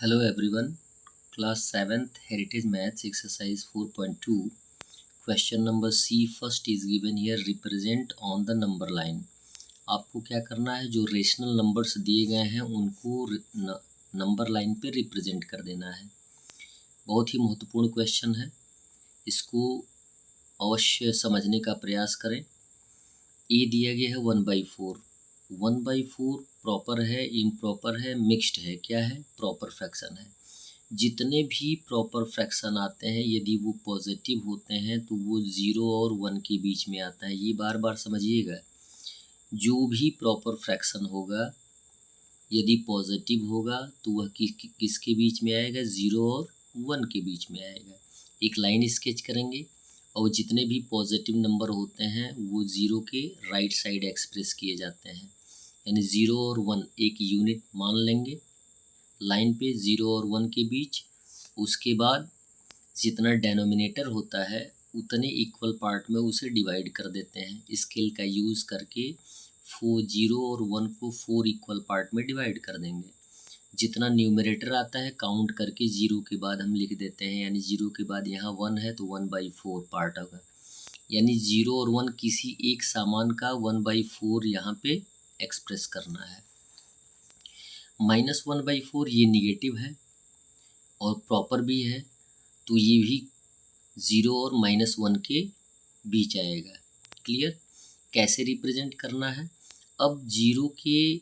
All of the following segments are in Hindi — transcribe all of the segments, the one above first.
Hello everyone, class 7th Heritage Maths exercise 4.2 question number C first is given here represent on the number line। आपको क्या करना है, जो रेशनल नंबर्स दिए गए हैं उनको नंबर लाइन पे रिप्रेजेंट कर देना है। बहुत ही महत्वपूर्ण क्वेश्चन है, इसको अवश्य समझने का प्रयास करें। ए दिया गया है 1/4, 1/4 प्रॉपर है, इम्प्रॉपर है, मिक्स्ड है, क्या है, प्रॉपर फ्रैक्शन है। जितने भी प्रॉपर फ्रैक्शन आते हैं यदि वो पॉजिटिव होते हैं तो वो 0 और 1 के बीच में आता है। ये बार बार समझिएगा, जो भी प्रॉपर फ्रैक्शन होगा यदि पॉजिटिव होगा तो वह किसके बीच में आएगा, 0 और 1 के बीच में आएगा। एक लाइन स्केच करेंगे और जितने भी पॉजिटिव नंबर होते हैं वो 0 के राइट साइड एक्सप्रेस किए जाते हैं, यानी 0 और 1 एक यूनिट मान लेंगे लाइन पे 0 और 1 के बीच। उसके बाद जितना डेनोमिनेटर होता है उतने इक्वल पार्ट में उसे डिवाइड कर देते हैं। स्केल का यूज़ करके 0 और 1 को 4 इक्वल पार्ट में डिवाइड कर देंगे। जितना न्यूमरेटर आता है काउंट करके 0 के बाद हम लिख देते हैं, यानी 0 के बाद यहाँ 1 है तो 1/4 पार्ट होगा, यानी 0 और 1 किसी एक सामान का 1/4 यहाँ पे एक्सप्रेस करना है। -1/4 ये निगेटिव है और प्रॉपर भी है, तो ये भी 0 और -1 के बीच आएगा। क्लियर? कैसे रिप्रेजेंट करना है, अब 0 के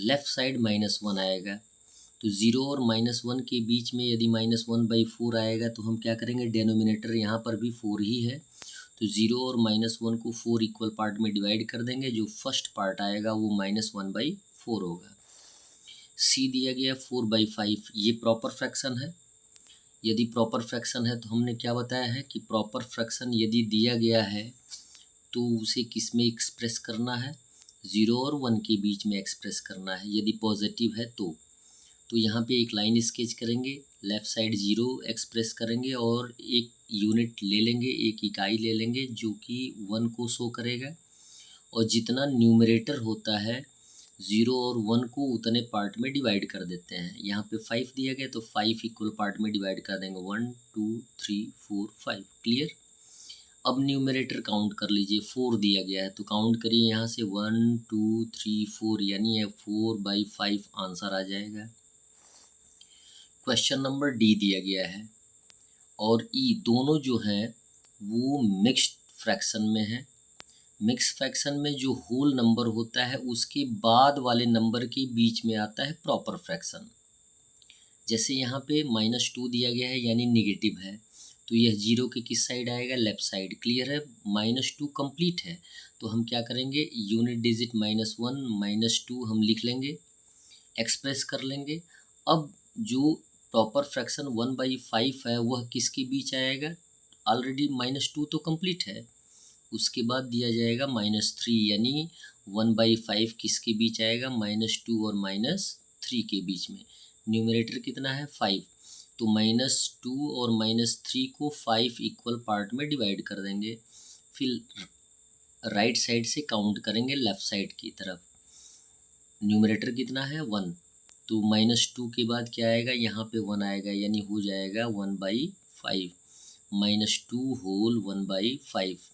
लेफ़्ट साइड -1 आएगा, तो 0 और -1 के बीच में यदि -1/4 आएगा तो हम क्या करेंगे, डेनोमिनेटर यहाँ पर भी 4 ही है, तो 0 और -1 को 4 इक्वल पार्ट में डिवाइड कर देंगे। जो फर्स्ट पार्ट आएगा वो -1/4 होगा। सी दिया गया 4/5, ये प्रॉपर फ्रैक्शन है। यदि प्रॉपर फ्रैक्शन है तो हमने क्या बताया है कि प्रॉपर फ्रैक्शन यदि दिया गया है तो उसे किस में एक्सप्रेस करना है, 0 और 1 के बीच में एक्सप्रेस करना है यदि पॉजिटिव है तो यहाँ पे एक लाइन स्केच करेंगे, लेफ़्ट साइड 0 एक्सप्रेस करेंगे और एक यूनिट ले लेंगे, एक इकाई ले लेंगे जो कि 1 को शो करेगा, और जितना न्यूमरेटर होता है 0 और 1 को उतने पार्ट में डिवाइड कर देते हैं। यहाँ पे 5 दिया गया तो 5 इक्वल पार्ट में डिवाइड कर देंगे, 1 2 3 4 5। क्लियर? अब न्यूमरेटर काउंट कर लीजिए, 4 दिया गया है तो काउंट करिए यहाँ से 1 2 3 4, यानी ये 4/5 आंसर आ जाएगा। क्वेश्चन नंबर डी दिया गया है और ई दोनों जो हैं वो मिक्स्ड फ्रैक्शन में है। मिक्स फ्रैक्शन में जो होल नंबर होता है उसके बाद वाले नंबर के बीच में आता है प्रॉपर फ्रैक्शन। जैसे यहाँ पे -2 दिया गया है यानी निगेटिव है, तो यह 0 के किस साइड आएगा, लेफ्ट साइड। क्लियर है? -2 कंप्लीट है तो हम क्या करेंगे, यूनिट डिजिट -1 -2 हम लिख लेंगे, एक्सप्रेस कर लेंगे। अब जो प्रॉपर फ्रैक्शन 1/5 है वह किसके बीच आएगा, ऑलरेडी -2 तो कंप्लीट है, उसके बाद दिया जाएगा -3, यानी 1/5 किसके बीच आएगा, -2 और -3 के बीच में। न्यूमरेटर कितना है, 5, तो -2 और -3 को 5 इक्वल पार्ट में डिवाइड कर देंगे। फिर राइट साइड से काउंट करेंगे लेफ़्ट साइड की तरफ। न्यूमरेटर कितना है, 1, तो -2 के बाद क्या आएगा, यहाँ पे 1 आएगा, यानी हो जाएगा 1/5, -2 होल 1/5।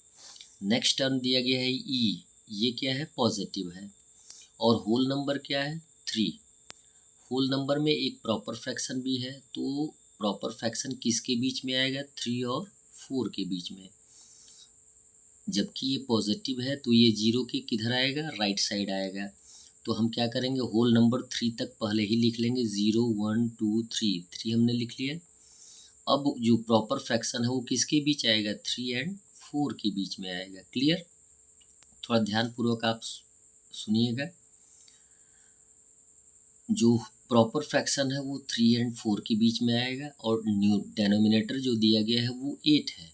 नेक्स्ट टर्म दिया गया है ई, ये क्या है, पॉजिटिव है, और होल नंबर क्या है, 3। होल नंबर में एक प्रॉपर फ्रैक्शन भी है, तो प्रॉपर फ्रैक्शन किसके बीच में आएगा, 3 और 4 के बीच में। जबकि ये पॉजिटिव है तो ये 0 के किधर आएगा, राइट साइड आएगा, तो हम क्या करेंगे, होल नंबर 3 तक पहले ही लिख लेंगे, 0 1 2 3, 3 हमने लिख लिया। अब जो प्रॉपर फ्रैक्शन है वो किसके बीच आएगा, 3 और 4 के बीच में आएगा। क्लियर? थोड़ा ध्यानपूर्वक आप सुनिएगा। जो प्रॉपर फ्रैक्शन है वो 3 और 4 के बीच में आएगा, और डेनोमिनेटर जो दिया गया है वो 8 है,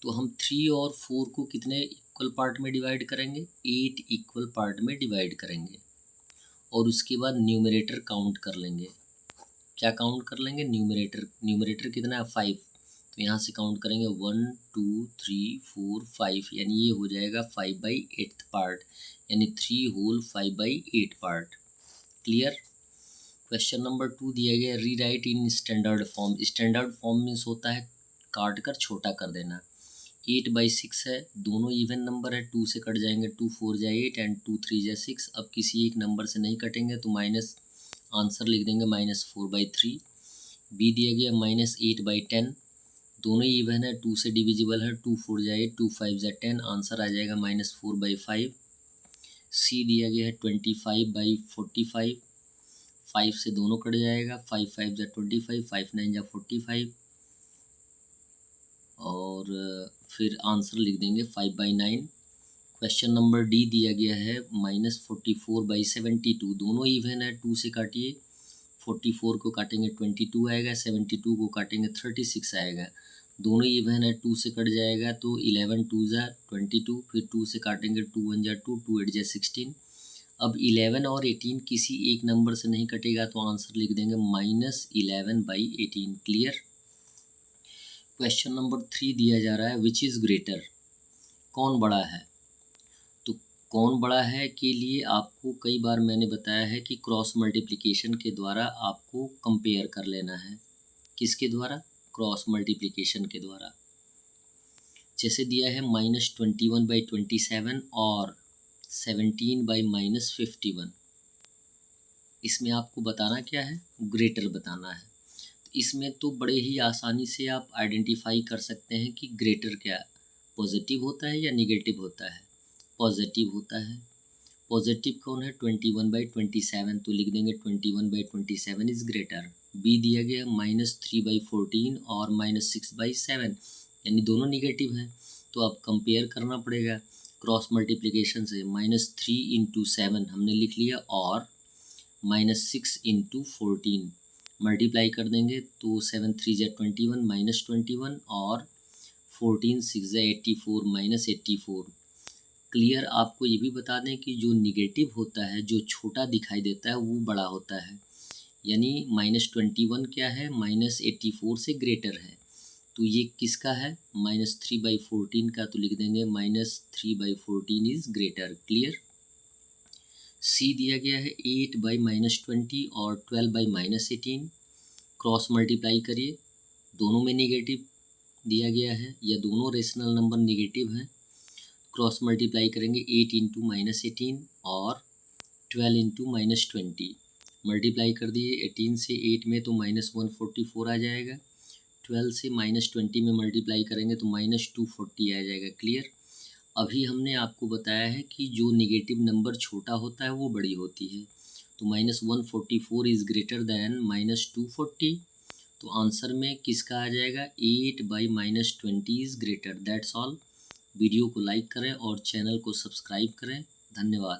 तो हम 3 और 4 को कितने इक्वल पार्ट में डिवाइड करेंगे, 8 इक्वल पार्ट में डिवाइड करेंगे, और उसके बाद न्यूमरेटर काउंट कर लेंगे। क्या काउंट कर लेंगे, न्यूमरेटर कितना है, 5, तो यहाँ से काउंट करेंगे 1 2 3 4 5, यानी ये हो जाएगा 5/8 पार्ट, यानी 3 whole 5/8 part. Clear? Question number 2 दिया गया rewrite in standard form. Standard form means होता है काट कर छोटा कर देना। 8/6 है, दोनों इवन नंबर है, 2 से कट जाएंगे, 2 4 जा 8 एंड 2 3 जा 6। अब किसी एक नंबर से नहीं कटेंगे तो माइनस आंसर लिख देंगे -4/3। बी दिया गया -8/10, दोनों इवन है, 2 से डिविजिबल है, 2 4 जा 8, 2 5 जा 10, आंसर आ जाएगा -4/5। सी दिया गया है 25/45, 5 से दोनों कट जाएगा, 5 5 जा 25, 5 9 जा 45 और फिर आंसर लिख देंगे 5/9। क्वेश्चन नंबर डी दिया गया है -44/72, दोनों इवन है, 2 से काटिए, 44 को काटेंगे 22 आएगा, 72 को काटेंगे 36 आएगा, दोनों इवन है, 2 से कट जाएगा तो 11 2 जा 22, फिर 2 से काटेंगे 2 1 जा 2, 2 8 जा 16। अब 11 और 18 किसी एक नंबर से नहीं कटेगा तो आंसर लिख देंगे -11/18। क्लियर। क्वेश्चन नंबर 3 दिया जा रहा है विच इज़ ग्रेटर, कौन बड़ा है। तो कौन बड़ा है के लिए आपको कई बार मैंने बताया है कि क्रॉस मल्टीप्लिकेशन के द्वारा आपको कंपेयर कर लेना है। किसके द्वारा? क्रॉस मल्टीप्लिकेशन के द्वारा। जैसे दिया है -21/27 और 17/-51, इसमें आपको बताना क्या है? ग्रेटर बताना है। इसमें तो बड़े ही आसानी से आप आइडेंटिफाई कर सकते हैं कि ग्रेटर क्या पॉजिटिव होता है या निगेटिव होता है। पॉजिटिव होता है। पॉजिटिव कौन है? 21/27, तो लिख देंगे 21/27 इज़ ग्रेटर। बी दिया गया -3/14 और -6/7, यानी दोनों निगेटिव हैं, तो अब कंपेयर करना पड़ेगा क्रॉस मल्टीप्लिकेशन से। -3 × 7 हमने लिख लिया और -6 × 14 मल्टीप्लाई कर देंगे तो 7 3 जा 21 -21 और 14 6 जा 84 -84। क्लियर। आपको ये भी बता दें कि जो निगेटिव होता है, जो छोटा दिखाई देता है, वो बड़ा होता है। यानी -21 क्या है? -84 से ग्रेटर है। तो ये किसका है? -3/14 का, तो लिख देंगे -3/14 इज़ ग्रेटर। क्लियर। सी दिया गया है 8/-20 और 12/-18, क्रॉस मल्टीप्लाई करिए, दोनों में निगेटिव दिया गया है या दोनों रेशनल नंबर निगेटिव हैं। क्रॉस मल्टीप्लाई करेंगे 8 × -18 और 12 × -20, मल्टीप्लाई कर दिए 18 से 8 में तो -144 आ जाएगा, 12 से -20 में मल्टीप्लाई करेंगे तो -240 आ जाएगा। क्लियर। अभी हमने आपको बताया है कि जो निगेटिव नंबर छोटा होता है वो बड़ी होती है, तो -144 इज़ ग्रेटर दैन -240, तो आंसर में किसका आ जाएगा? 8/-20 is greater. That's all. Video को लाइक करें और चैनल को सब्सक्राइब करें। धन्यवाद।